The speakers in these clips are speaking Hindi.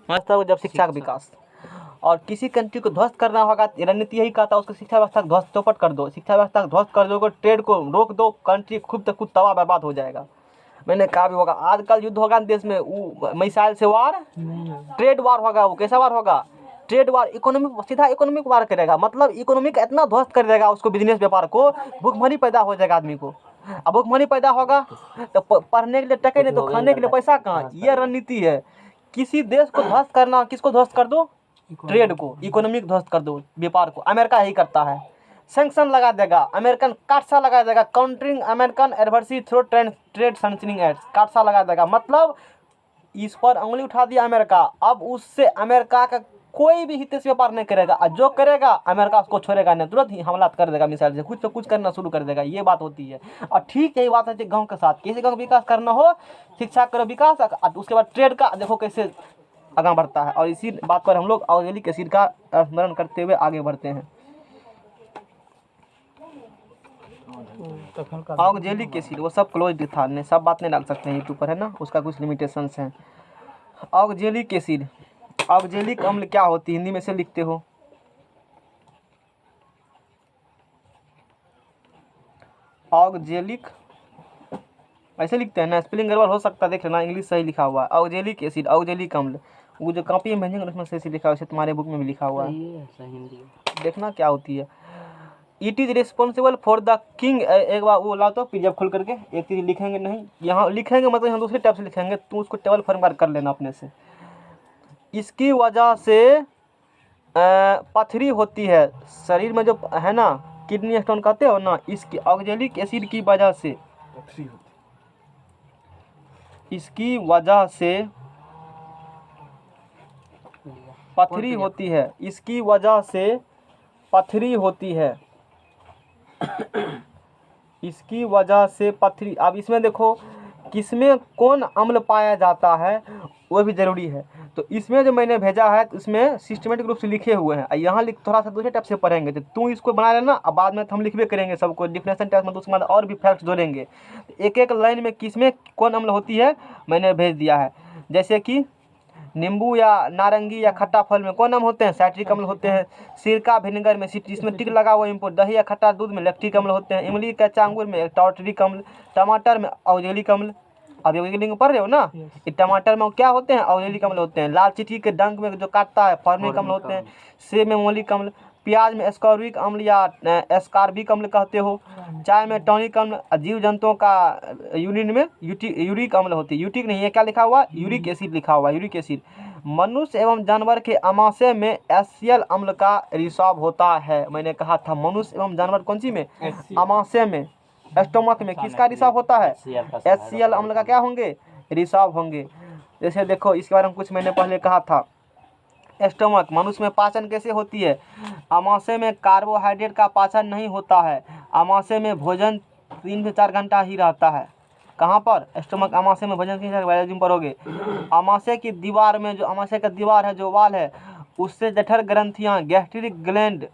मतलब जब शिक्षा का विकास और किसी कंट्री को ध्वस्त करना होगा, रणनीति यही कहता है उसको शिक्षा व्यवस्था को ध्वस्त चौपट कर दो, शिक्षा व्यवस्था को ध्वस्त कर दोगे, ट्रेड को रोक दो, कंट्री खुद खुद तबाह बर्बाद हो जाएगा। मैंने कहा भी होगा, आजकल युद्ध होगा देश में, वो मिसाइल से वार, ट्रेड वार होगा। वो कैसा वार होगा? ट्रेड वार, इकोनॉमिक, सीधा इकोनॉमिक वार करेगा। मतलब इकोनॉमिक इतना ध्वस्त कर देगा उसको, बिजनेस व्यापार को, भूखमरी पैदा हो जाएगा आदमी को। अब भूखमरी पैदा होगा तो पढ़ने के लिए टके नहीं, तो खाने के लिए पैसा कहाँ? ये रणनीति है। किसी देश को ध्वस्त करना, किसको ध्वस्त कर दो? ट्रेड को, इकोनॉमिक ध्वस्त कर दो, व्यापार को। अमेरिका यही करता है, सैंक्शन लगा देगा, अमेरिकन काटसा लगा देगा, countering American adversary through trade sanctioning act, काटसा लगा देगा। मतलब इस पर उंगली उठा दिया अमेरिका। अब उससे अमेरिका का कोई भी हित से व्यापार नहीं करेगा, और जो करेगा अमेरिका उसको छोड़ेगा नहीं, तुरंत ही हमला कर देगा मिसाइल से, कुछ तो कुछ करना शुरू कर देगा। ये बात होती है। और ठीक यही बात है गाँव के साथ, किसी गाँव का विकास करना हो, शिक्षा करो विकास, उसके बाद ट्रेड का देखो कैसे आगे बढ़ता है। और इसी बात पर हम लोग ऑर्गेनिक एसिड का स्मरण करते हुए आगे बढ़ते हैं। ऑक्जेलिक एसिड, वो सब क्लोज्ड था, ने सब बात नहीं डाल सकते हैं यूट्यूब पर, है ना, उसका कुछ लिमिटेशंस हैं। ऑक्जेलिक एसिड, ऑक्जेलिक अम्ल क्या होती है? हिंदी में से लिखते हो। ऑक्जेलिक ऐसे लिखते हैं ना, स्पेलिंग गड़बड़ हो सकता है, देख लेना, इंग्लिश सही लिखा हुआ है। ऑक्जेलिक एसिड, ऑक्जेलिक अम्ल, वो जो कॉपी में भेजेंगे उसमें सही लिखा हुआ है, तुम्हारे बुक में भी लिखा हुआ है, देखना क्या होती है। It is responsible for the king, एक बार वो ला तो पीडीएफ खोल करके, एक चीज़ लिखेंगे नहीं, यहाँ लिखेंगे मतलब यहाँ दूसरी टाइप से लिखेंगे, तुम उसको टेबल फॉर्म कर लेना अपने से। इसकी वजह से पथरी होती है शरीर में, जो है ना, किडनी स्टोन कहते हो ना, इसकी ऑक्जेलिक एसिड की वजह से, इसकी वजह से पथरी होती है, इसकी वजह से पथरी होती है, इसकी वजह से पथरी। अब इसमें देखो किसमें कौन अम्ल पाया जाता है वो भी ज़रूरी है। तो इसमें जो मैंने भेजा है तो इसमें सिस्टमेटिक रूप से लिखे हुए हैं, यहाँ लिख, थोड़ा सा दूसरे टाइप से पढ़ेंगे तो तू इसको बना लेना, अब बाद में हम लिखबे करेंगे सबको डिफिनेशन टाइप में, तो उसके बाद और भी फैक्ट्स जोड़ेंगे। एक एक लाइन में किसमें कौन अम्ल होती है मैंने भेज दिया है। जैसे कि नींबू या नारंगी या खट्टा फल में कौन अम्ल होते हैं? साइट्रिक अम्ल होते हैं। सिरका विनेगर में सिट्रिक, इसमें टिक लगा हुआ इम्पोर्ट। दही या खट्टा दूध में लैक्टिक अम्ल होते हैं। इमली कच्चा अंगूर में टार्टरिक अम्ल। टमाटर में ऑक्जेलिक अम्ल, अब ऑक्जेलिक पढ़ रहे हो ना, ये टमाटर में क्या होते हैं? ऑक्जेलिक अम्ल होते हैं। लाल चींटी के डंक में जो काटता है फॉर्मिक अम्ल होते हैं। सेब में मौलिक अम्ल। प्याज में एस्कॉर्बिक अम्ल या एस्कॉर्बिक अम्ल कहते हो। चाय में टॉनिक अम्ल। जीव जंतुओं का यूरिन में यूरिक अम्ल होती है। यूटिक नहीं है, क्या लिखा हुआ? यूरिक एसिड लिखा हुआ, यूरिक एसिड। मनुष्य एवं जानवर के आमाशय में एचसीएल अम्ल का रिसाव होता है। मैंने कहा था मनुष्य एवं जानवर कौन सी में? आमाशय में, स्टोमक में किसका रिसाव होता है? एचसीएल अम्ल का क्या होंगे? रिसाव होंगे। जैसे देखो इसके बारे में कुछ मैंने पहले कहा था। स्टोमक, मनुष्य में पाचन कैसे होती है? आमाशय में कार्बोहाइड्रेट का पाचन नहीं होता है। आमाशय में भोजन 3 से 4 घंटा ही रहता है। कहाँ पर? स्टोमक, आमाशय में भोजन 3 से 4 बायोलॉजी पढ़ोगे। आमाशय की दीवार में, जो आमाशय का दीवार है, जो वाल है, उससे जठर ग्रंथियाँ, गैस्ट्रिक ग्लैंड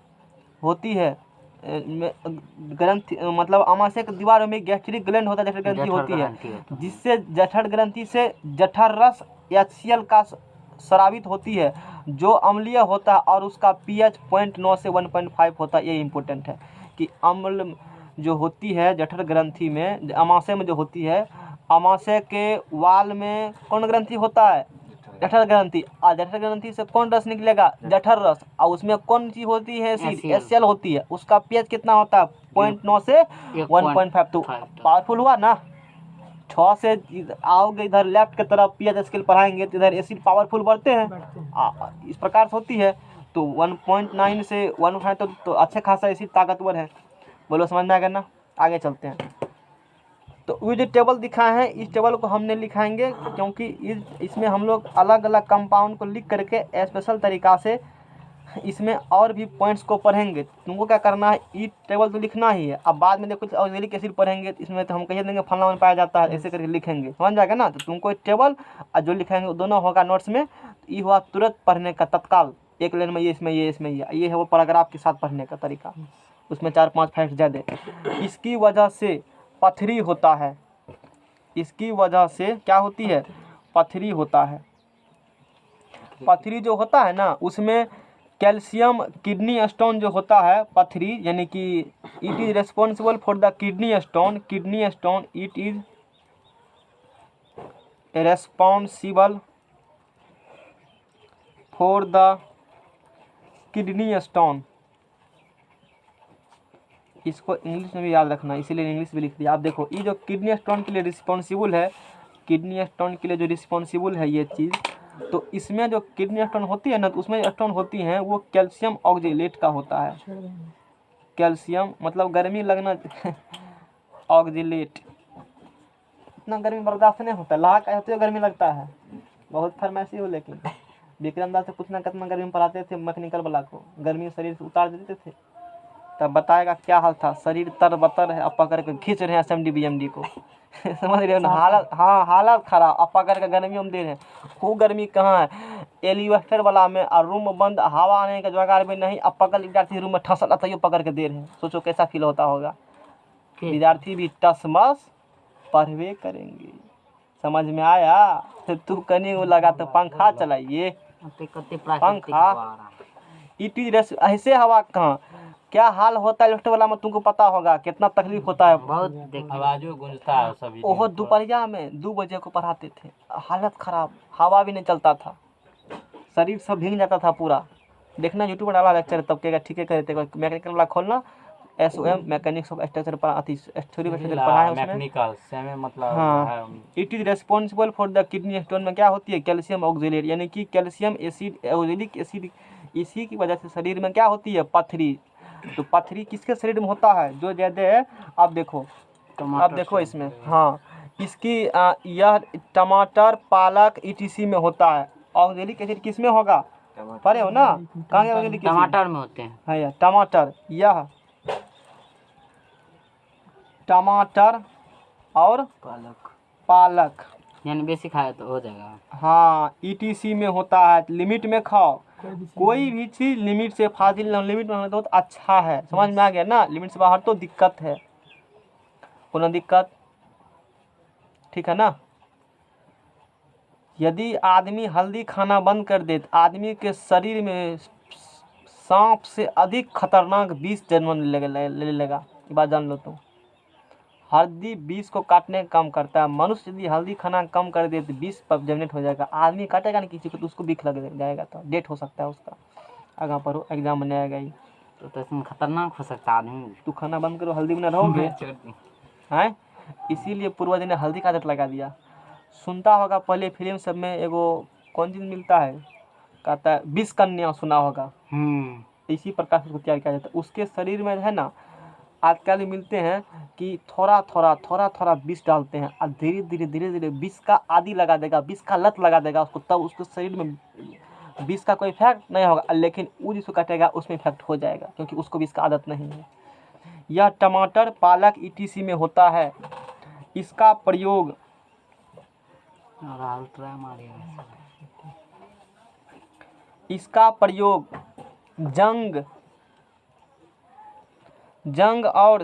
होती है। ग्रंथि मतलब आमाशय की दीवार में गैस्ट्रिक ग्लैंड होता है, जठर ग्रंथि होती है, जिससे जठर ग्रंथि से जठर रस HCl का स्रावित होती है, जो अम्लीय होता है और उसका pH 0.9 से 1.5 होता है। ये इम्पोर्टेंट है कि अम्ल जो होती है जठर ग्रंथि में, आमाशय में जो होती है, आमाशय के वाल में कौन ग्रंथि होता है? जठर ग्रंथि। और जठर ग्रंथि से कौन रस निकलेगा? जठर रस। और उसमें कौन सी होती है? HCl होती है। उसका pH कितना होता है? 0.9 से 1.5। तो पावरफुल हुआ ना। 6 से आओगे इधर लेफ्ट की तरफ pH स्केल पढ़ाएंगे तो इधर एसिड पावरफुल बढ़ते हैं, इस प्रकार से होती है। तो 1.9 से 1.5 तो अच्छे खासा एसिड ताकतवर है। बोलो समझ में आ गया ना? आगे चलते हैं। तो ये जो टेबल दिखाए हैं, इस टेबल को हमने लिखाएंगे क्योंकि इसमें हम लोग अलग अलग कंपाउंड को लिख करके स्पेशल तरीक़ा से इसमें और भी पॉइंट्स को पढ़ेंगे। तुमको क्या करना है, ये टेबल तो लिखना ही है। अब बाद में देखो कुछ ऑक्जेलिक एसिड पढ़ेंगे तो इसमें तो हम कह देंगे फलना में पाया जाता है, ऐसे करके लिखेंगे, समझ जाएगा ना। तो तुमको टेबल और जो लिखाएंगे वो दोनों होगा नोट्स में। तो ये हुआ तुरंत पढ़ने का, तत्काल एक लाइन में ये, इसमें ये, इसमें ये है वो पैराग्राफ के साथ पढ़ने का तरीका। उसमें 4-5 फैक्ट ज़्यादा। इसकी वजह से पथरी होता है। इसकी वजह से क्या होती है? पथरी होता है। पथरी जो होता है ना उसमें कैल्शियम किडनी स्टोन जो होता है पथरी, यानी कि it is responsible for the kidney stone it is responsible for the kidney stone. इसको इंग्लिश में भी याद रखना, इसीलिए इंग्लिश भी लिख दिया। आप देखो ये जो किडनी स्टोन के लिए रिस्पॉन्सिबल है, किडनी स्टोन के लिए जो रिस्पॉन्सिबल है ये चीज़, तो इसमें जो किडनी स्टोन होती है ना तो उसमें स्टोन होती हैं वो कैल्शियम ऑक्जेलेट का होता है। कैल्शियम मतलब गर्मी लगना ऑक्जेलेट, इतना गर्मी बर्दाश्त नहीं होता, लाह का होते गर्मी लगता है, बहुत फरमाइशी हो। लेकिन विक्रम दास से पूछना कितना गर्मी में पढ़ाते थे मैकेनिकल वाला को, गर्मी शरीर से उतार देते थे, तब बताएगा क्या हाल था, शरीर तर बतर है, अब पकड़ के खींच रहे हैं SMD BMD को समझ रहे हो ना, हालत, हाँ हालत खराब, अब पकड़ के गर्मी में दे रहे हैं। वो गर्मी कहाँ है, एलिवेटर वाला में, और रूम बंद, हवा आने का जुगाड़ भी नहीं, अब पकड़ विद्यार्थी रूम में ठस आता है, पकड़ के दे रहे हैं। सोचो कैसा फील होता होगा। विद्यार्थी भी टस मस पढ़वे करेंगे। समझ में आया? तो तू कहीं वो लगा तो पंखा चलाइए, पंखा इट इज ऐसे हवा कहाँ, क्या हाल होता है लिफ्ट वाला में तुमको पता होगा, कितना तकलीफ होता है, बहुत आवाजों गूंजता है सभी। ओहो दोपहरिया में 2 बजे को पढ़ाते थे, हालत खराब, हवा भी नहीं चलता था, शरीर सब भीग जाता था पूरा। देखना यूट्यूब पर डाला लेक्चर, तब कहेगा ठीक है करे थे। मैकेनिकल वाला खोलना, SOM मैकेनिक्स ऑफ स्ट्रक्चर पर आती स्टोरी पढ़ा है उसमें, मैकेनिकल सेमे मतलब हाँ। It is responsible for the kidney stone में क्या होती है, कैल्शियम ऑक्जेलेट, यानी कि कैल्शियम एसिड ऑक्जेलिक एसिड, इसी की वजह से शरीर में क्या होती है, पथरी। तो पथरी किसके शरीर में होता है, जो ज़्यादा है, आप देखो इसमें, हाँ इसकी यह टमाटर पालक ETC में होता है। ऑक्जेलिक एसिड किस में होगा, पढ़े हो ना, कहाँ गया ऑक्जेलिक एसिड, टमाटर में होते हैं। हाँ यार टमाटर, यह टमाटर और पालक यानी बेसी खाया तो हो जाएगा। हाँ ETC में होता है। लिमिट में खाओ, कोई भी चीज़ लिमिट से फाजिल लिमिट में होना तो अच्छा है। समझ में आ गया ना, लिमिट से बाहर तो दिक्कत है, कोनो दिक्कत, ठीक है ना। यदि आदमी हल्दी खाना बंद कर दे तो आदमी के शरीर में सांप से अधिक खतरनाक विष जन्म ले लेगा, ये बात जान लो तुम। हल्दी विष को काटने का काम करता है। मनुष्य यदि हल्दी खाना कम कर दे तो विष पर जनरेट हो जाएगा। आदमी काटेगा ना किसी को तो उसको विष लग जाएगा, तो डेट हो सकता है उसका। आगे पढ़ो, एग्जाम में आएगा ही तो इसमें खतरनाक हो सकता है आदमी। तू खाना बंद करो, हल्दी बिना रहोगे हैं, इसीलिए पूर्वज ने हल्दी का आदत लगा दिया। सुनता होगा पहले फिल्म सब में एगो कौन चीज़ मिलता है, कहता है विष कन्या, सुना होगा, इसी प्रकार से उसको तैयार किया जाता है। उसके शरीर में है ना आजकल मिलते हैं कि थोड़ा थोड़ा विष डालते हैं, और धीरे धीरे विष का आदि लगा देगा, विष का लत लगा देगा उसको, तब उसके शरीर में विष का कोई इफेक्ट नहीं होगा, लेकिन वो जिसको काटेगा उसमें इफेक्ट हो जाएगा, क्योंकि उसको विष का आदत नहीं है। यह टमाटर पालक ETC में होता है। इसका प्रयोग जंग और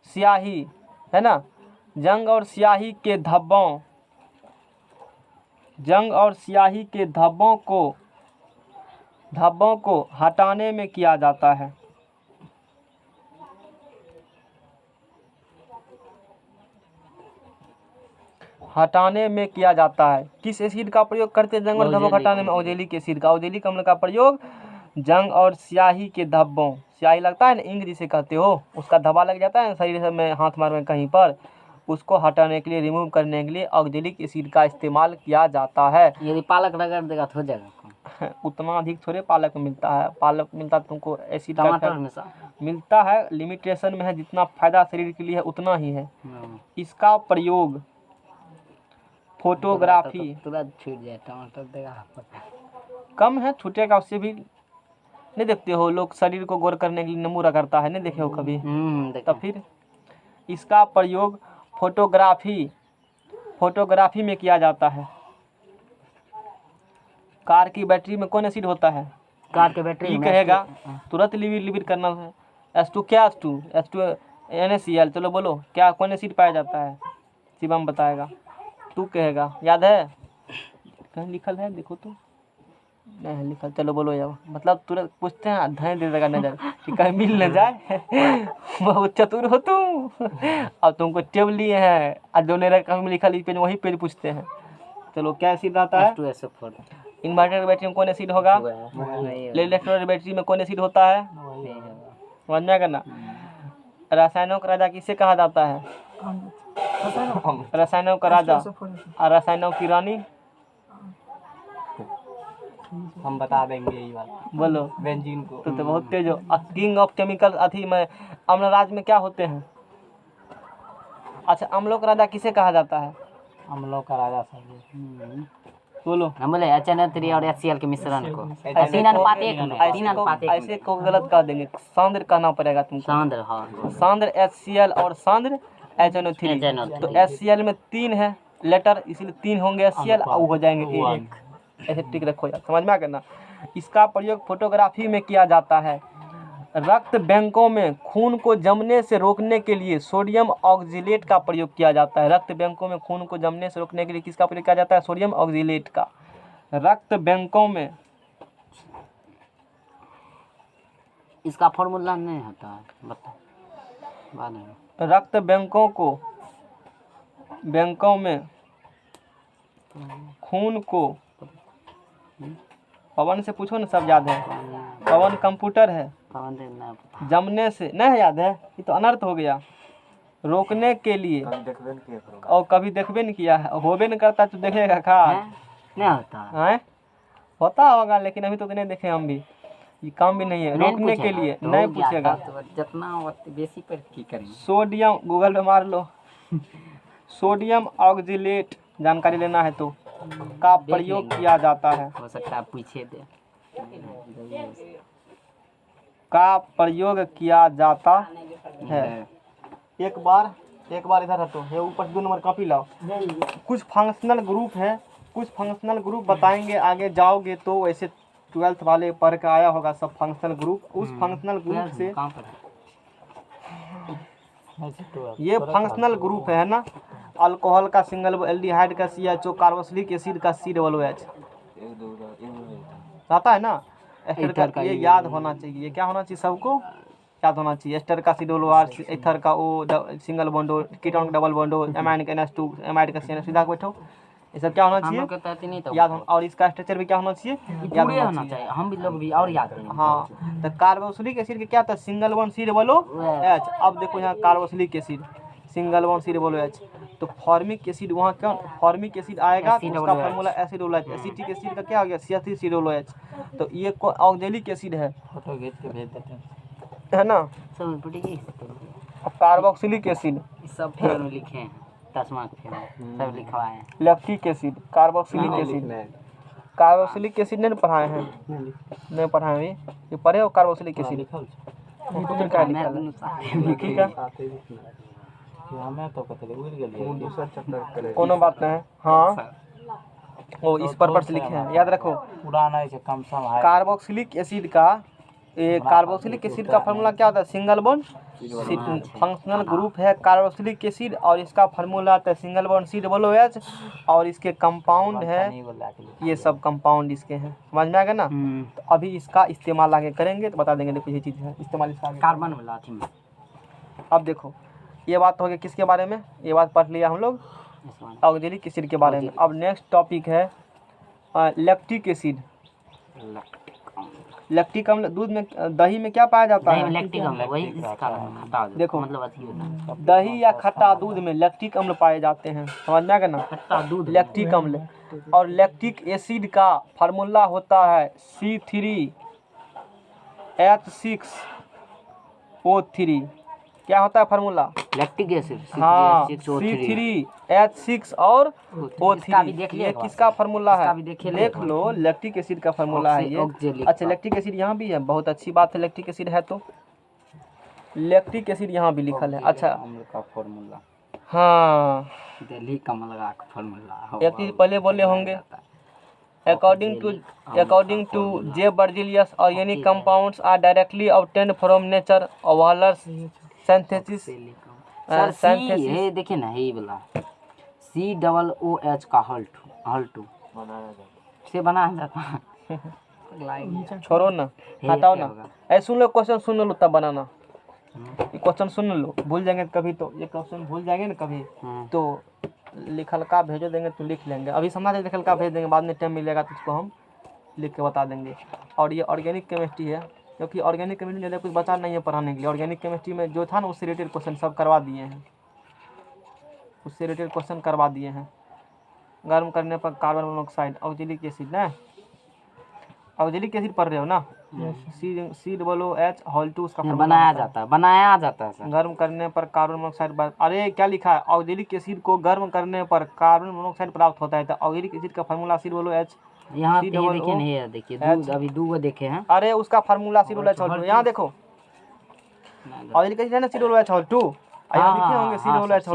स्याही है ना, जंग और स्याही के धब्बों को हटाने में किया जाता है। किस एसिड का प्रयोग करते हैं जंग और धब्बों को हटाने में, ऑक्जेलिक एसिड का। ऑक्जेलिक अम्ल का प्रयोग जंग और स्याही के धब्बों, स्याही लगता है ना इंक जिसे कहते हो, उसका धब्बा लग जाता है शरीर में, हाथ मार में कहीं पर, उसको हटाने के लिए, रिमूव करने के लिए ऑक्जेलिक एसिड का इस्तेमाल किया जाता है। यदि पालक रगड़ देगा तो हो जाएगा। उतना अधिक थोड़े पालक मिलता है, पालक मिलता तुमको एसिड टमाटर में मिलता है, लिमिटेशन में है, जितना फायदा शरीर के लिए है उतना ही है। इसका प्रयोग फोटोग्राफी, तुरंत छूट जाए, टमाटर देगा कम है, छूटेगा उससे भी। नहीं देखते हो लोग शरीर को गोर करने के लिए नींबू रगड़ता है, नहीं देखे हो कभी? तो फिर इसका प्रयोग फोटोग्राफी में किया जाता है। कार की बैटरी में कौन एसिड होता है? कार की बैटरी में कहेगा तुरंत लिविर करना है। H2 क्या, H2 NaCl, चलो बोलो क्या, कौन एसिड पाया जाता है? शिवम बताएगा। तू कहेगा, याद है? कहीं लिखल है, देखो तो। नहीं है लिखल, चलो बोलो यार। मतलब तुरंत पूछते हैं, धैर्य दे देगा नजर कि कहीं मिल न जाए। बहुत चतुर हो तुम। अब तुमको टेब लिए हैं, और जो नहीं कहीं में लिखा पेज वही पेज पूछते हैं। चलो क्या एसिड रहता है? H2SO4 इन्वर्टर बैटरी में कौन एसिड होगा? वही इलेक्ट्रोड बैटरी में कौन एसिड होता है? होगा। समझ में आएगा ना? रसायनों का राजा किसे कहा जाता है? रसायनों का राजा और रसायनों की रानी? हम बता देंगे यही बात। बोलो। बेंजीन को। तो बहुत तेज हो। किंग ऑफ केमिकल अथी में अम्लराज में क्या होते हैं? अच्छा, अम्लों का राजा किसे कहा जाता है? अम्लों का राजा सब। बोलो। हम बोले HNO3 और HCl के मिश्रण को ऐसे 3 अनुपात 1 में, 3 को अनुपात 1 ऐसे को गलत कर देंगे। सांद्र कहना पड़ेगा तुमको। सांद्र, हाँ सांद्र HCl और सांद्र HNO3। तो HCl में 3 है लेटर, इसलिए 3 होंगे HCl और हो जाएंगे 1। ऐसे टिक रखो यार, समझ में आ गया ना? इसका प्रयोग फोटोग्राफी में किया जाता है। रक्त बैंकों में खून को जमने से रोकने के लिए सोडियम ऑक्जिलेट का प्रयोग किया जाता है। रक्त बैंकों में खून को जमने से रोकने के लिए किसका प्रयोग किया जाता है? सोडियम ऑक्जिलेट का। रक्त बैंकों में इसका फॉर्मूला नहीं होता है, बता बाद में। रक्त बैंकों में खून को, पवन से पूछो ना, सब याद है। पवन कंप्यूटर है। जमने से नहीं याद है, ये तो अनर्थ हो गया। रोकने के लिए, और कभी देखबे नहीं किया है, होबे नहीं करता तो देखेगा खा नहीं होता है? होता होगा लेकिन अभी तो नहीं देखे हम भी। ये काम भी नहीं है। रोकने के लिए नहीं पूछेगा। जितना बेसी पर की करेंगे। सोडियम, गूगल पे मार लो। सोडियम ऑक्जिलेट जानकारी लेना है तो का प्रयोग किया जाता है। हो सकता है पूछे दे। का प्रयोग किया जाता है। एक बार इधर हटो, ये ऊपर 2 नंबर कॉपी लाओ। कुछ फंक्शनल ग्रुप है, कुछ फंक्शनल ग्रुप बताएंगे, आगे जाओगे तो वैसे 12th वाले पढ़ के आया होगा सब फंक्शनल ग्रुप। उस फंक्शनल ग्रुप से ये फंक्शनल ग्रुप है ना, अल्कोहल का सिंगल, एल्डिहाइड का CHO, कार्बोक्सिलिक एसिड का COOH आता है ना। एस्टर का ये याद होना चाहिए। ये क्या होना चाहिए? सबको याद होना चाहिए। एस्टर का COOH, एथर का O सिंगल बॉन्ड हो, कीटोन का डबल बॉन्ड हो, एमाइन का NH2, एमाइड का CN सीधा बैठो। ये सब क्या होना चाहिए? याद होना। और इसका स्ट्रक्चर भी क्या होना चाहिए? याद होना चाहिए। हम भी लोग भी और याद करेंगे। हाँ, तो कार्बोक्सिलिक एसिड के क्या था? Single bond COOH। अब देखो यहाँ carboxylic acid single bond COOH। तो फॉर्मिक एसिड वहाँ क्या? फॉर्मिक एसिड आएगा तो उसका फार्मूला एसिडोलोएच। एसिटिक एसिड का क्या हो गया? CH3COOH। तो ये ऑक्जेलिक एसिड है, फोटो खींच के भेज देते हैं, है ना। सब कार्बोक्सिलिक एसिड सब फेर में लिखे हैं, 10वां फेर में सब लिखवाए हैं। Lactic acid, carboxylic acid. Carboxylic acid नहीं पढ़ाए हैं? नहीं पढ़ाए हैं। ये पढ़े हो कार्बोक्सिलिक एसिड? कोनो बात नहीं। हाँ, वो इस पर्पस से लिखे हैं, याद रखो। पुराना है कम सम है। कार्बोक्सिलिक एसिड का कार्बोक्सिलिक एसिड का फार्मूला क्या होता है? Single bond. फंक्शनल ग्रुप है कार्बोक्सिलिक एसिड और इसका फार्मूला आता है सिंगल बॉन्ड COOH। और इसके कंपाउंड है, ये सब कंपाउंड इसके हैं। समझ में आ गया ना? तो अभी इसका इस्तेमाल आगे करेंगे तो बता देंगे। देखो ये चीज़ है, इस्तेमाल इसका कार्बन वाला थी में। अब देखो, ये बात हो गई किसके बारे में? ये बात पढ़ लिया हम लोग ऑक्जेलिक एसिड के बारे में। अब नेक्स्ट टॉपिक है लैक्टिक एसिड। लैक्टिक अम्ल दूध में, दही में क्या पाया जाता है? लैक्टिक अम्ल वही खट्टा। देखो मतलब अच्छी होता है। दही या खट्टा दूध में लैक्टिक अम्ल पाए जाते हैं। समझ में आ गया ना? खट्टा दूध लैक्टिक अम्ल। और लैक्टिक एसिड का फार्मूला होता है C3H6O3। क्या होता है फार्मूला? Lactic acid. हाँ, C3H6 और O3। ये किसका फार्मूला है? देख लो, लैक्टिक एसिड का फार्मूला है ये। अच्छा, लैक्टिक एसिड यहाँ भी है, बहुत अच्छी बात है। लैक्टिक एसिड है तो लैक्टिक एसिड यहाँ भी लिखल है। अच्छा, अम्ल का फार्मूला, हाँ, दिल्ली कमल का फार्मूला एक चीज पहले बोले होंगे। According to J. Berzelius, organic compounds are directly obtained from nature or synthesis। Sir सी ये देखिए ना, यही वाला COOH का हॉल्टू से बनाया जाता है। छोड़ो ना, हे, हटाओ क्या ना। होगा? ऐसे सुन लो, क्वेश्चन सुन लो तब बनाना। हम्म, ये क्वेश्चन सुन लो, भूल जाएंगे कभी तो, ये क्वेश्चन भूल जाएंगे ना कभी तो लिखल का भेजो देंगे तो लिख लेंगे। अभी समझा दे लिखल का भेज देंगे, बाद में टाइम मिलेगा तो उसको हम लिख के बता देंगे। और ये ऑर्गेनिक केमिस्ट्री है, क्योंकि ऑर्गेनिक केमिस्ट्री में ज़्यादा कुछ बचा नहीं है पढ़ाने के लिए। ऑर्गेनिक केमिस्ट्री में जो था ना उससे रिलेटेड क्वेश्चन सब करवा दिए हैं, उससे रिलेटेड क्वेश्चन करवा दिए हैं। गर्म करने पर कार्बन मोनोऑक्साइड, ऑक्जेलिक एसिड ना, ऑक्जेलिक एसिड पढ़ रहे हो ना, COOH हॉल्टू उसका ये फॉर्मूला बनाया होता है। जाता है, बनाया जाता है सर। गर्म करने पर कार्बन मोनोऑक्साइड अरे क्या लिखा है, ऑक्जेलिक एसिड को गर्म करने पर कार्बन मोनोऑक्साइड प्राप्त होता है। तो ऑक्जेलिक एसिड का फार्मूला COOH। यहाँ पे ये देखिए ना, ये देखिए दूध, अभी दूध देखे हैं। अरे उसका फार्मूला COOH हॉल्टू, यहाँ देखो ऑक्जेलिक एसिड है ना COOH हॉल्टू, यहाँ लिखे होंगे COOH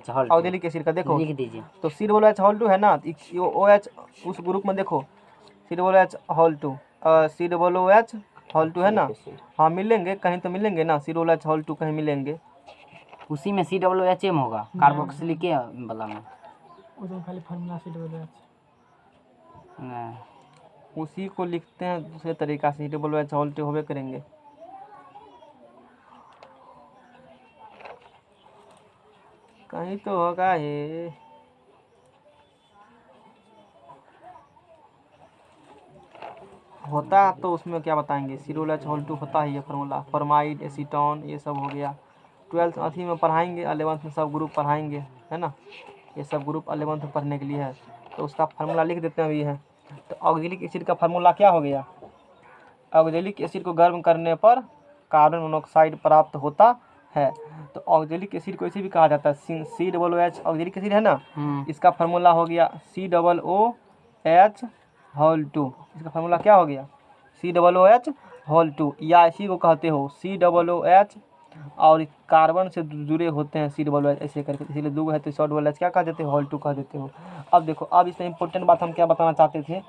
हॉल्टू। ऑक्जेलिक एसिड का देखो लिख दीजिए। तो COOH हॉल्टू है ना, OH उस ग्रुप में देखो COOH हॉल्टू, COOH हॉल्टू है ना। हाँ मिलेंगे कहीं तो मिलेंगे ना, COOH हॉल्टू कहीं मिलेंगे। उसी में COOH में होगा, कार्बोक्सिलिक वाला में खाली फार्मूला COOH। नहीं। उसी को लिखते हैं दूसरे तरीका से, COOH हॉल्टू होवे करेंगे। कहीं तो होगा ये, होता तो उसमें क्या बताएंगे। COOH हॉल्टू होता ही है फार्मूला, फॉर्माइड, एसीटोन, ये सब हो गया। 12th अथी में पढ़ाएंगे, 11th में सब ग्रुप पढ़ाएंगे, है ना। ये सब ग्रुप 11th में पढ़ने के लिए है, तो उसका फार्मूला लिख देते हैं अभी है। तो ऑक्जेलिक एसिड का फार्मूला क्या हो गया, ऑक्जेलिक एसिड को गर्म करने पर कार्बन मोनोऑक्साइड प्राप्त होता है। तो ऑक्जेलिक एसिड को इसे भी कहा जाता है COOH, ऑक्जेलिक एसिड है ना, इसका फार्मूला हो गया COOH हॉल्टू। इसका फार्मूला क्या हो गया, COOH हॉल्टू, या इसी को कहते हो COOH, और कार्बन से जुड़े होते हैं COOH ऐसे करके, इसीलिए दो है तो COOH क्या कह देते हो, हॉल्टू कह देते हो। अब देखो, अब इसमें इंपॉर्टेंट बात हम क्या बताना चाहते थे,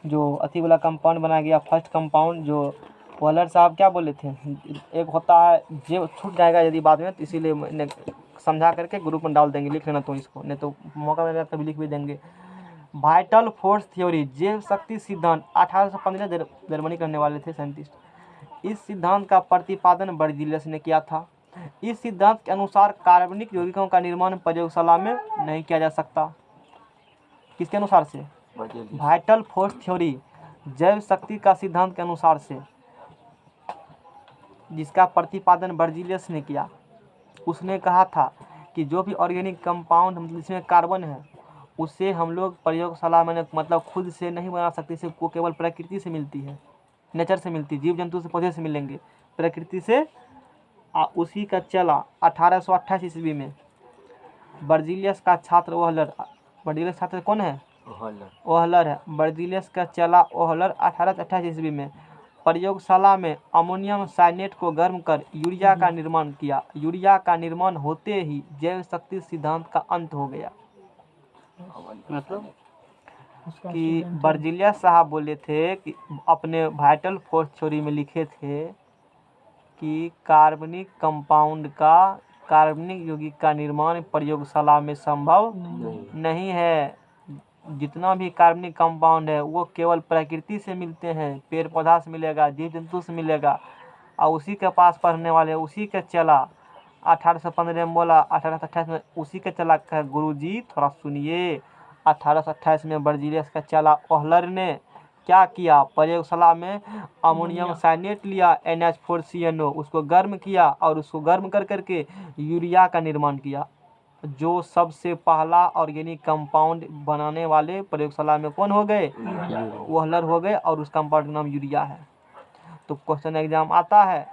जो अथी वाला कंपाउंड बनाया गया फर्स्ट कंपाउंड, जो वॉलर साहब क्या बोले थे, एक होता है जो छूट जाएगा यदि बाद में, तो इसीलिए मैंने समझा करके ग्रुप में डाल देंगे, लिख लेना तो इसको, नहीं तो मौका मिलेगा तभी लिख भी देंगे। वाइटल फोर्स थ्योरी, जैव शक्ति सिद्धांत, 1815 जर्मनी करने वाले थे साइंटिस्ट। इस सिद्धांत का प्रतिपादन बर्जीलियस ने किया था। इस सिद्धांत के अनुसार कार्बनिक यौगिकों का निर्माण प्रयोगशाला में नहीं किया जा सकता। किसके अनुसार से, वाइटल फोर्स थ्योरी, जैव शक्ति का सिद्धांत के अनुसार से, जिसका प्रतिपादन बर्जीलियस ने किया। उसने कहा था कि जो भी ऑर्गेनिक कंपाउंड मतलब इसमें कार्बन है, उसे हम लोग प्रयोगशाला में मतलब खुद से नहीं बना सकते, इसे को केवल प्रकृति से मिलती है, नेचर से मिलती है, जीव जंतु से, पौधे से मिलेंगे, प्रकृति से। उसी का चला 1828 ईस्वी में बर्जीलियस का छात्र ओहलर, बर्जीलियस छात्र कौन है, ओहलर है, बर्जीलियस का चला ओहलर 1828 ईस्वी में प्रयोगशाला में अमोनियम साइनेट को गर्म कर यूरिया का निर्माण किया। यूरिया का निर्माण होते ही जैव शक्ति सिद्धांत का अंत हो गया। मतलब कि बर्जीलियस साहब बोले थे कि अपने वाइटल फोर्स थ्योरी में लिखे थे कि कार्बनिक कंपाउंड का, कार्बनिक यौगिक का निर्माण प्रयोगशाला में संभव नहीं है। जितना भी कार्बनिक कंपाउंड है वो केवल प्रकृति से मिलते हैं, पेड़ पौधा से मिलेगा, जीव जंतु से मिलेगा, और उसी के पास पढ़ने वाले उसी के चला 1815 में बोला, 1828 में उसी के चला का गुरुजी थोड़ा सुनिए। 1828 में बर्जीलियस का चला ओहलर ने क्या किया, प्रयोगशाला में अमोनियम साइनेट लिया NH4CNO, उसको गर्म किया और उसको गर्म कर करके यूरिया का निर्माण किया। जो सबसे पहला ऑर्गेनिक कंपाउंड बनाने वाले प्रयोगशाला में कौन हो गए, ओहलर हो गए, और उस कंपाउंड का नाम यूरिया है। तो क्वेश्चन एग्जाम आता है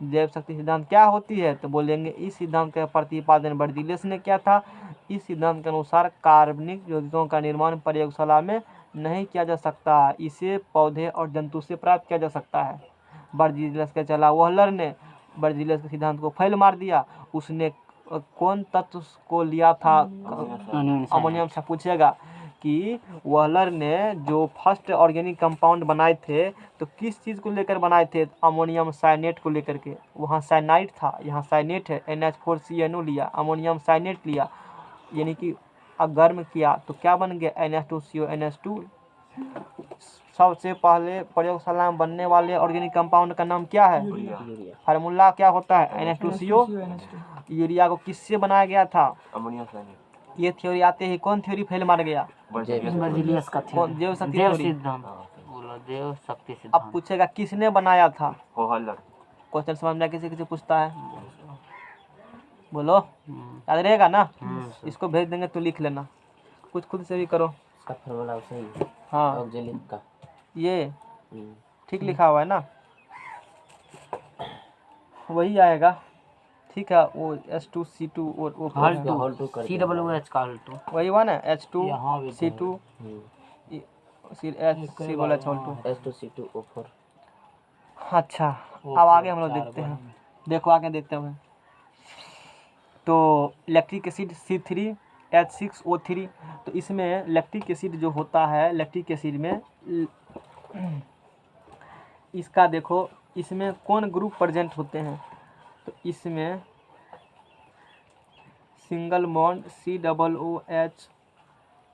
जैव शक्ति सिद्धांत क्या होती है, तो बोलेंगे इस सिद्धांत का प्रतिपादन बर्जीलियस ने किया था। इस सिद्धांत के अनुसार कार्बनिक यौगिकों का निर्माण प्रयोगशाला में नहीं किया जा सकता, इसे पौधे और जंतु से प्राप्त किया जा सकता है। बर्जीलियस का चला ओहलर ने बर्जीलियस के सिद्धांत को फैल मार दिया। उसने कौन तत्व को लिया था, अमोनियम से पूछेगा कि ओहलर ने जो फर्स्ट ऑर्गेनिक कंपाउंड बनाए थे तो किस चीज़ को लेकर बनाए थे, अमोनियम साइनेट को लेकर के। वहाँ साइनाइड था, यहाँ साइनेट है, NH4CNO लिया, अमोनियम साइनेट लिया, यानी कि और गर्म किया तो क्या बन गया NH2CO NH2। सबसे पहले प्रयोगशाला में बनने वाले ऑर्गेनिक कंपाउंड का नाम क्या है? यूरिया। फार्मूला क्या होता है? NH2CO। NH2 यूरिया को किससे बनाया गया था? अमोनिया से ये थ्योरी आते ही कौन थ्योरी फेल मार गया? बर्जिलियस का कौन? थ्योरी। देव शक्ति देव थ्योरी। सिद्धांत बोलो, देव शक्ति अब सिद्धांत। पूछेगा किसने बनाया था? होहलर। क्वेश्चन समझ में किसी किसी पूछता है, बोलो हम्म, याद रहेगा ना? हम्म, इसको भेज देंगे तो लिख लेना, कुछ खुद से भी करो। इसका फॉर्मूला वैसे ही है, हाँ ऑक्जेलिक का। ये ठीक लिखा हुआ है ना, वही आएगा। ठीक है, वो H2C2 और वो हॉल टू COOH का हॉल टू। वही हुआ ना, यहाँ भी H2C2 C बोला छोटू। H2C2O4। अच्छा, अब आगे हम लोग देखते हैं। देखो आगे देखते हुए, तो लैक्टिक एसिड C3H6O3। तो इसमें लैक्टिक एसिड जो होता है, लैक्टिक एसिड में इसका देखो, इसमें कौन ग्रुप प्रेजेंट होते हैं? तो इसमें single bond COOH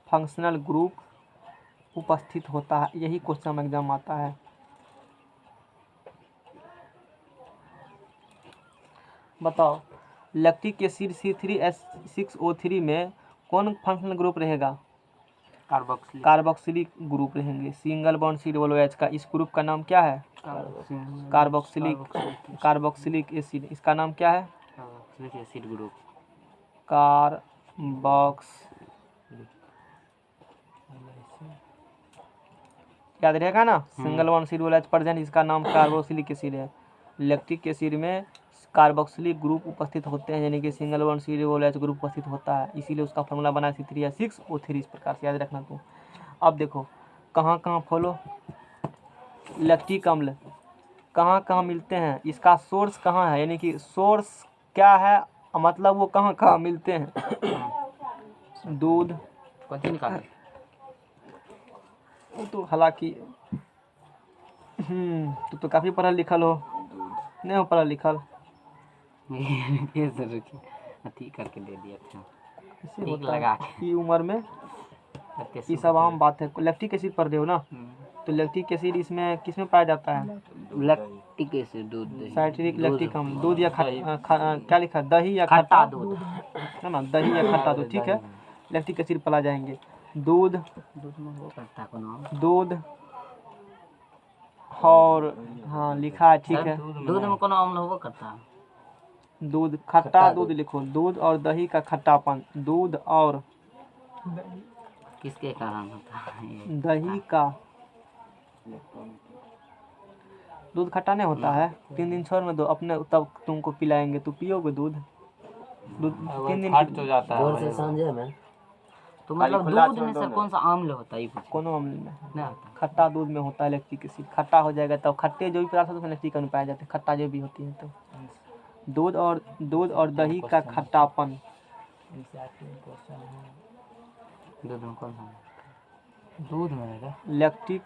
functional group उपस्थित होता है। यही क्वेश्चन एग्जाम आता है। बताओ, लैक्टिक एसिड C3H6O3 में कौन फंक्शनल ग्रुप रहेगा? कार्बोक्सिलिक ग्रुप रहेंगे। सिंगल बॉन्ड COOH का इस ग्रुप का नाम क्या है? Carboxylic acid. इसका नाम क्या है? Acid group. कार्बोक्स, याद रहेगा ना? सिंगल बॉन्ड COOH प्रेजेंट, इसका नाम कार्बोक्सिलिक एसिड है। लैक्टिक एसिड में कार्बोक्सिलिक ग्रुप उपस्थित होते हैं, यानी कि सिंगल बॉन्ड COOH ग्रुप उपस्थित होता है, इसीलिए उसका फॉर्मूला बना C3H6O3। इस प्रकार से याद रखना तुम। अब देखो कहाँ कहाँ फॉलो, लैक्टिक अम्ल कहाँ कहाँ मिलते हैं, इसका सोर्स कहाँ है, यानी कि सोर्स क्या है, मतलब वो कहाँ कहाँ मिलते हैं? दूध, कौन निकाले? वो तो हालांकि तो काफ़ी पढ़ा लिखल हो, नहीं हो पढ़ा लिखल, ये सर रुकिए, अथी करके दे दिया था। ऐसे ठीक होता लगा है के। ये उम्र में, ये सब आम बात है। लैक्टिक एसिड पढ़ रहे हो ना, तो लैक्टिक एसिड इसमें किस में पाया जाता है? लैक्टिक एसिड दूध, दही। साइट्रिक लैक्टिक अम्ल, दूध या क्या लिखा है? दही या खट्टा दूध है ना, दही या खट्टा दूध। ठीक है, लैक्टिक एसिड पला जाएंगे। दूध, दूध में वो करता है कौन? दूध और हाँ लिखा है, ठीक है। दूध में कौन अम्ल होगा करता है? दूध, खट्टा दूध लिखो, दूध और दही का खट्टापन, दूध और किसके कारण होता है ये? दही का। दूध खट्टा नहीं होता है, 3 दिन छोड़ में दो अपने, तब तुमको पिलाएंगे, तो पियोगे दूध। दूध 3 दिन हट तो जाता है। तो मतलब दूध में सर कौन सा अम्ल होता है ये पूछो? कोनो अम्ल में नहीं होता। खट्टा दूध में होता है लैक्टिक एसिड। खट्टा हो जाएगा तब खट्टे जो भी पदार्थ होते हैं लैक्टिक अम्ल पाए जाते हैं, खट्टा जो भी होती है। तो दूध और दही का खट्टापन, दूध में कौन सा? दूध में लैक्टिक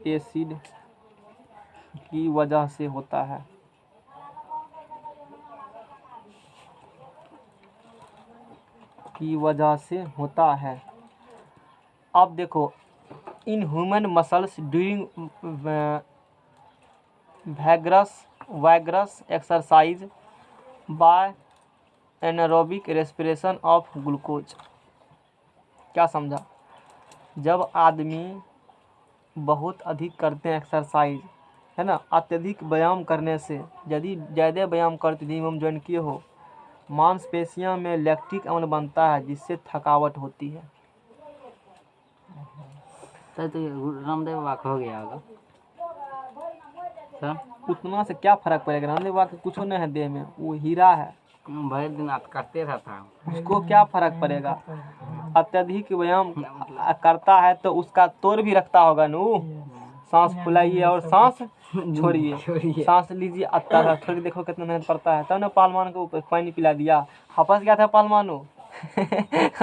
एसिड की वजह से होता है। अब देखो, in human muscles during vigorous exercise by anaerobic respiration of glucose. क्या समझा? जब आदमी बहुत अधिक करते हैं एक्सरसाइज, है ना, अत्यधिक व्यायाम करने से, यदि ज़्यादा व्यायाम करते, जिम हम ज्वाइन किए हो, मांसपेशियों में लैक्टिक अम्ल बनता है, जिससे थकावट होती है। सर तो रामदेव बाबा हो गया होगा सर। उतना से क्या फर्क पड़ेगा? रामदेव बाबा के कुछ नहीं है देह में, वो हीरा है, भर दिन आप करते रहता है, उसको क्या फर्क पड़ेगा? अत्यधिक व्यायाम करता है तो उसका तोड़ भी रखता होगा नू। सांस फुलाइए और सांस छोड़िए, सांस लीजिए, थोड़ी देखो कितना मेहनत पड़ता है। तब ना पहलवान को पानी पिला दिया, हपस गया था पहलवानों।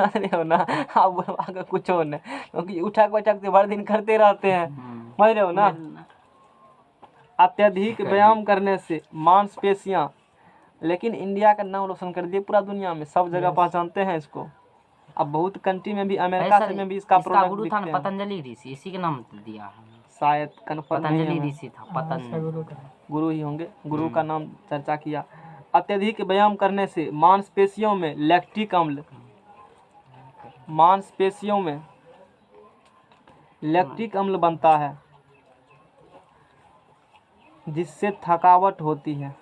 अरे हो ना, आप बोलवा के कुछ हो नहीं, क्योंकि उठक बैठक भर दिन करते रहते हैं, समझ रहे हो ना। अत्यधिक व्यायाम करने से मांसपेशियां, लेकिन इंडिया का नाम रोशन कर दिए पूरा दुनिया में, सब जगह पहचानते हैं इसको। अब बहुत कंट्री में भी, अरे अमेरिका सर, में भी इसका प्रोडक्ट गुरु था बिकते ना हैं। पतंजलि ऋषि, इसी के नाम से दिया है। शायद कन्फर्म नहीं है पतंजलि हमें। ऋषि था हाँ, इसका पतंजलि। गुरु का। गुरु ही होंगे, गुरु का नाम चर्चा किया। अत्यधिक व्यायाम करने से मांसपेशियों में लैक्टिक अम्ल, मांसपेशियों में लैक्टिक अम्ल बनता है, जिससे थकावट होती है,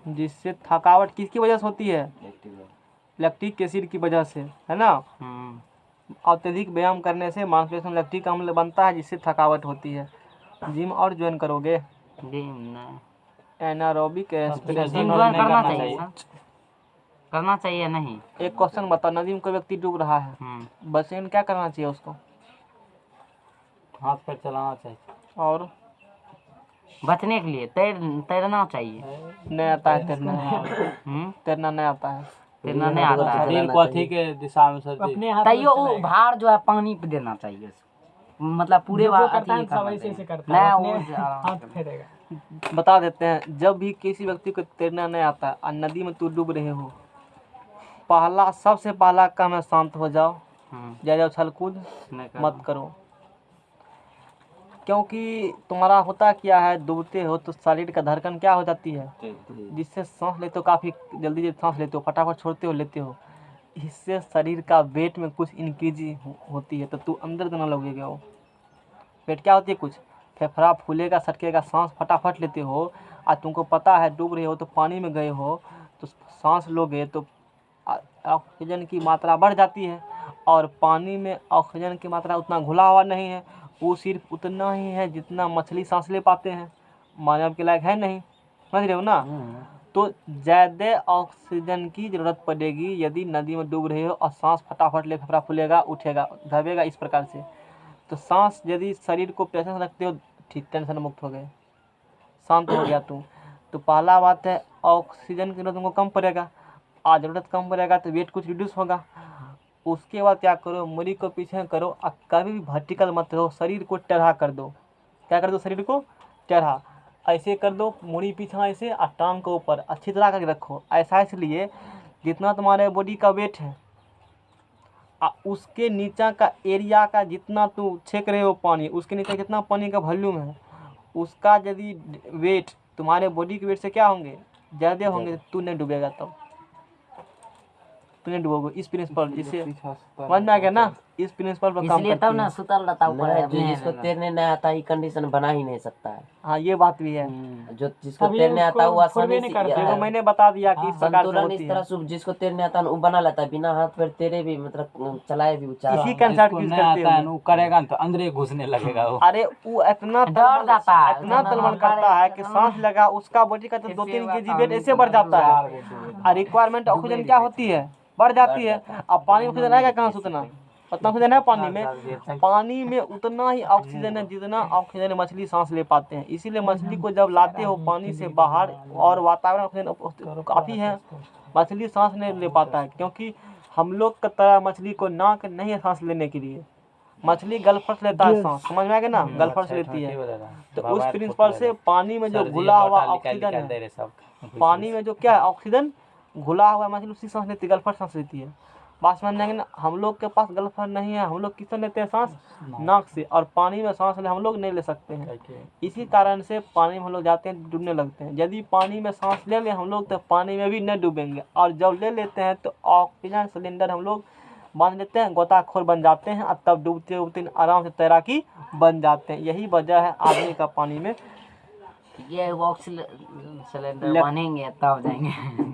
जिससे थकावट किसकी वजह से होती है? लैक्टिक एसिड की वजह से, है ना। अत्यधिक व्यायाम करने से मांसपेशियों में लैक्टिक अम्ल बनता है, जिससे थकावट होती है। जिम और ज्वाइन करोगे? एनारोबिक रेस्पिरेशन जिम और ज्वाइन नहीं करना चाहिए सर, करना चाहिए नहीं? एक क्वेश्चन बताओ, नदी में कोई व्यक्ति डूब रहा है, बस में क्या करना चाहिए उसको? हाथ पैर चलाना चाहिए और बचने के लिए तैरना चाहिए। नहीं आता है तैरना, तैरना नहीं आता है। तैरना नहीं आता है। शरीर को अथी के दिशा में सर जी। अपने हाथ तैयो वो भार जो है पानी पे देना चाहिए उसको। मतलब पूरे जो बार वो करता है अथी सब करना ऐसे ऐसे चाहिए। करता है, नहीं, अपने वो हाथ फेरेगा। बता देते हैं, जब भी किसी व्यक्ति को तैरना नहीं आता है और नदी में तू डूब रहे हो, पहला सबसे पहला काम है शांत हो जाओ, ज़्यादा उछल कूद मत करो। क्योंकि तुम्हारा होता क्या है, डूबते हो तो शरीर का धड़कन क्या हो जाती है, जिससे सांस लेते हो काफ़ी जल्दी जल्दी सांस लेते हो, फटाफट छोड़ते हो लेते हो, इससे शरीर का वेट में कुछ इंक्रीज होती है, तो तू अंदर देना लगेगा। वो वेट क्या होती है, कुछ फेफड़ा फूलेगा सटकेगा, सांस फटाफट लेते हो, और तुमको पता है डूब रहे हो तो पानी में गए हो तो सांस लोगे तो ऑक्सीजन की मात्रा बढ़ जाती है, और पानी में ऑक्सीजन की मात्रा उतना घुला हुआ नहीं है, वो सिर्फ उतना ही है जितना मछली सांस ले पाते हैं, मानव के लायक है नहीं, समझ रहे हो ना। तो ज़्यादा ऑक्सीजन की ज़रूरत पड़ेगी यदि नदी में डूब रहे हो और सांस फटाफट ले, फेफड़ा फूलेगा, उठेगा, दबेगा, इस प्रकार से। तो सांस यदि शरीर को पेशेंस रखते हो, ठीक, टेंशन मुक्त हो गए, शांत हो गया तू, तो पहला बात है ऑक्सीजन की ज़रूरत तुमको कम पड़ेगा, और ज़रूरत कम पड़ेगा तो वेट कुछ रिड्यूस होगा। उसके बाद क्या करो, मुड़ी को पीछे करो और कभी भी वर्टिकल मत रहो, शरीर को टेढ़ा कर दो। क्या कर दो, शरीर को टेढ़ा ऐसे कर दो, मुड़ी पीछा ऐसे, और टांग को ऊपर अच्छी तरह करके रखो। ऐसा इसलिए जितना तुम्हारे बॉडी का वेट है उसके नीचा का एरिया का जितना तू छेक रहे हो पानी, उसके नीचे जितना पानी का वॉल्यूम है, उसका यदि वेट तुम्हारे बॉडी के वेट से क्या होंगे, ज़्यादा होंगे, तो तू नहीं डूबेगा, तब तू नहीं डूबोगे। इस प्रिंसिपल जिससे समझ में आ गया ना, इस प्रिंसिपल पर काम इसलिए करती तब ना है। सुतल रहता ऊपर नहीं, अपने जो जिसको तैरने नहीं आता ये कंडीशन बना ही नहीं सकता है। हाँ, ये बात भी है। जो जिसको तभी तैरने आता है वो उसको फुर्वे आसानी नहीं से करता देखो है। मैंने बता दिया कि इस प्रकार से संतुलन होती इस है। तरह से जिसको तैरने आता है वो बना लेता है, बिना हाथ पैर तेरे भी मतलब चलाए भी उचार। इसी कंसेप्ट जिसको यूज नहीं करते आता है हुए, वो करेगा ना तो अंदर ही घुसने लगेगा वो। अरे वो इतना डर जाता है, इतना तलमन करता है कि सांस लगा उसका बॉडी का तो 2-3 kg वेट ऐसे बढ़ जाता है, और रिक्वायरमेंट ऑक्सीजन क्या होती है, बढ़ जाती है। अब पानी में ऑक्सीजन आएगा कहाँ से, उतना ऑक्सीजन है पानी में उतना ही ऑक्सीजन है जितना ऑक्सीजन मछली सांस ले पाते हैं। इसीलिए मछली को जब लाते हो पानी से बाहर और वातावरण ऑक्सीजन काफ़ी है, मछली सांस नहीं ले पाता है, क्योंकि हम लोग की तरह मछली को नाक नहीं है सांस लेने के लिए, मछली गलफड़ लेता है सांस, समझ में आ गया ना, गलफड़ से लेती है। तो उस प्रिंसिपल से पानी में जो घुला हुआ ऑक्सीजन है, पानी में जो क्या है ऑक्सीजन घुला हुआ मछली उसी सांस लेती है, गलफड़ सांस लेती है। बात समझ में आएगी ना, हम लोग के पास गलफड़ नहीं है, हम लोग किससे लेते हैं सांस, नाक से, और पानी में सांस हम लोग नहीं ले सकते हैं। इसी कारण से पानी में हम लोग जाते हैं डूबने लगते हैं। यदि पानी में सांस ले लें हम लोग तो पानी में भी नहीं डूबेंगे, और जब ले लेते हैं तो ऑक्सीजन सिलेंडर हम लोग बांध लेते हैं, गोताखोर बन जाते हैं, और तब डूबते डूबते आराम से तैराकी बन जाते हैं। यही वजह है आदमी का पानी में। ये ऑक्सीजन सिलेंडर बनेंगे तब जाएंगे।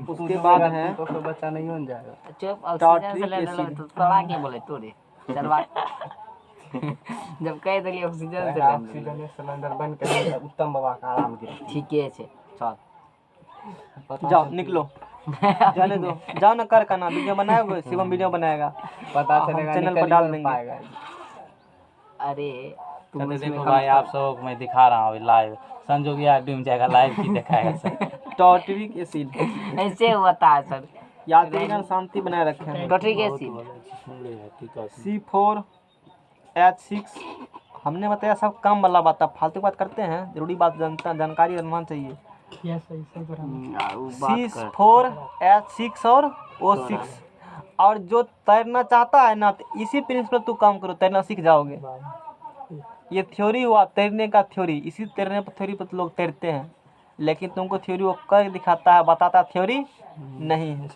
उसके बाद है तो बच्चा नहीं हो जाएगा। चुप, ऑक्सीजन टार्ट्रिक सिलेंडर एसिड। तो तड़ा के बोले तोरे चलवा। जब कह दिली ऑक्सीजन सिलेंडर सिलेंडर बन के उत्तम बाबा का आराम गिरा। ठीके छे, चल जाओ निकलो, जाने दो, जाओ ना, कर का ना वीडियो बनाएगा, शिवम वीडियो बनाएगा, पता हम चलेगा चैनल पर निकल डाल नहीं देंगे। पाएगा। अरे तुम कहते इसमें देखो कम भाई आप सबको मैं दिखा रहा हूँ लाइव, संजोग यार डूब जाएगा, लाइव की दिखाएगा सर। टार्ट्रिक एसिड ऐसे होता है सर। यात्रीगण शांति बनाए रखें। टॉट्रिक एसिड C4H6 हमने बताया सब काम वाला बात, अब फालतू बात करते हैं, जरूरी बात जानकारी रहना चाहिए। यस सही सही बराबर। वो बात कर C4H6 और O6। और जो तैरना चाहता है ना, तो इसी प्रिंसिपल तू काम करो, तैरना सीख जाओगे। ये थ्योरी हुआ तैरने का थ्योरी, इसी तैरने पर थ्योरी पर लोग तैरते हैं, लेकिन तुमको थ्योरी वो कर दिखाता है, बताता थ्योरी नहीं है।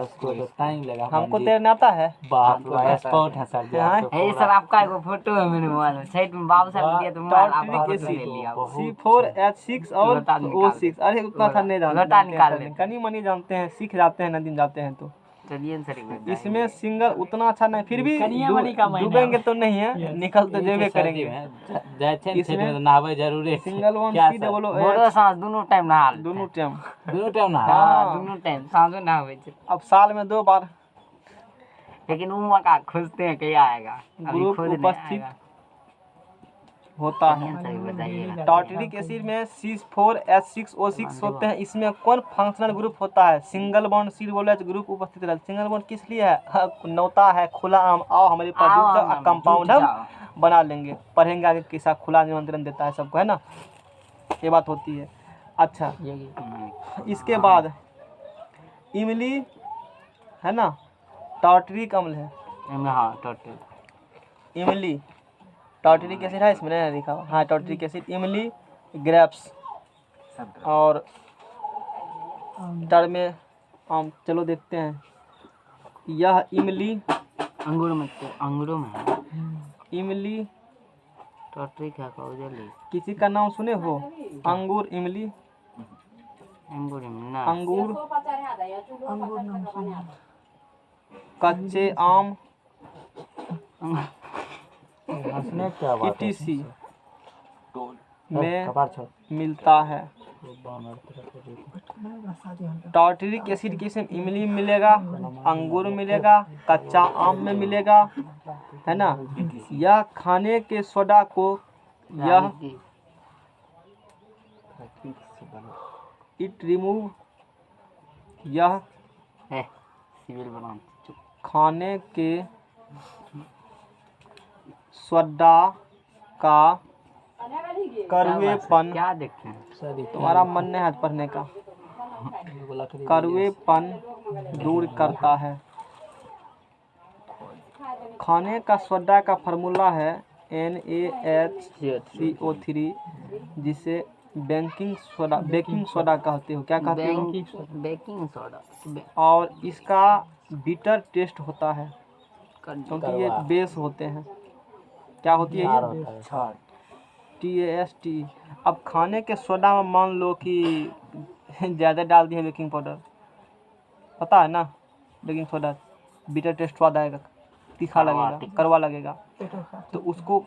उसको तो टाइम लगा। हमको तैरना आता है। बाप रे एक्सपर्ट है सर जी आप तो। है सर, आपका एक फोटो है मेरे मोबाइल में, छठ में बाबू साहब दिया तो मोबाइल आप टार्टरिक फोटो ले एसिड लिया। C4H6 और लोटा निकाल O6। अरे उतना था नहीं लोटा जानते निकाल हैं, लेते कनी मनी जानते हैं, सीख जाते हैं, नदी में जाते हैं तो। चलिए सर एक बार इसमें सिंगल उतना अच्छा नहीं, फिर भी कनिया मनी का महीना डूबेंगे तो नहीं है, निकल तो जेबे करेंगे। जाए थे इसमें में तो नहावे जरूरी है। सिंगल वन क्या C सर? डबल बोलो सांस दोनों टाइम नहा लेते दोनों हैं। टाइम। दोनों टाइम नहा। हाँ दोनों टाइम सांसों नहा हुए थे। अब साल में 2 बार लेकिन वो का खोजते हैं क्या आएगा, अभी ग्रुप खोज नहीं उपस्थित आएगा। होता है। चलिए सर बताइएगा। टार्टरिक एसिड में C4H6O6 होते हैं। इसमें कौन फंक्शनल ग्रुप होता है? सिंगल बॉन्ड COOH ग्रुप उपस्थित रहता है। सिंगल बॉन्ड किस लिए है? नौता है, खुला आम, आओ हमारे पास आओ, जुट जाओ, हम कंपाउंड जुट हम जाओ। बना लेंगे। पढ़ेंगे आगे कैसा खुला निमंत्रण देता है सबको, है ना, ये बात होती है। अच्छा, इसके बाद इमली है ना, टार्टरिक अम्ल है। हाँ टोटल इमली टार्टरिक एसिड है, इसमें नहीं लिखा हुआ। हाँ टार्टरिक एसिड, इमली, ग्रेप्स और टर्म में आम। चलो देखते हैं। यह इमली, अंगूर में तो अंगूरों में है इमली टोटरी क्या कहोगे? किसी का नाम सुने हो? अंगूर, इमली, अंगूर में ना अंगूर, अंगूर नाम सुना। कच्चे आम, हंसने क्या बात है? ETC में कपार छोड़। मिलता है। शादी होगा। टार्टरिक एसिड किस में? इमली में मिलेगा, अंगूर में मिलेगा, कच्चा आम में मिलेगा, है ना। यह खाने के सोडा को, यह इट रिमूव, यह है सिविल बनाम खाने के सोडा का कड़वेपन, क्या देखते हैं? तुम्हारा मन नहीं है पढ़ने का, कड़वेपन दूर करता है। खाने का सोडा का फार्मूला है NaHCO3, जिसे बेकिंग सोडा कहते हो। क्या कहते हो? बेकिंग सोडा और इसका बिटर टेस्ट होता है, क्योंकि ये बेस होते हैं। क्या होती है ये? TAST। अब खाने के सोडा में मान लो कि ज़्यादा डाल दिए बेकिंग पाउडर, पता है ना, बेकिंग सोडा बिटर टेस्ट स्वाद आएगा, तीखा लगेगा, कड़वा लगेगा, तो उसको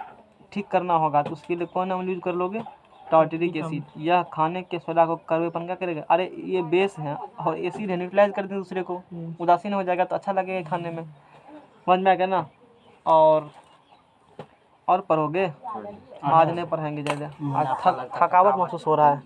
ठीक करना होगा। तो उसके लिए कौन अम्ल यूज कर लोगे? Tartaric acid. यह खाने के सोडा को कड़वेपन क्या करेगा? अरे ये बेस है और एसिड है, न्यूट्रलाइज कर दें दूसरे को, उदासीन हो जाएगा तो अच्छा लगेगा खाने में। समझ में आ गया ना। और पढ़ोगे? आज नहीं पढ़ेंगे ज़्यादा, आज थकावट महसूस हो रहा है।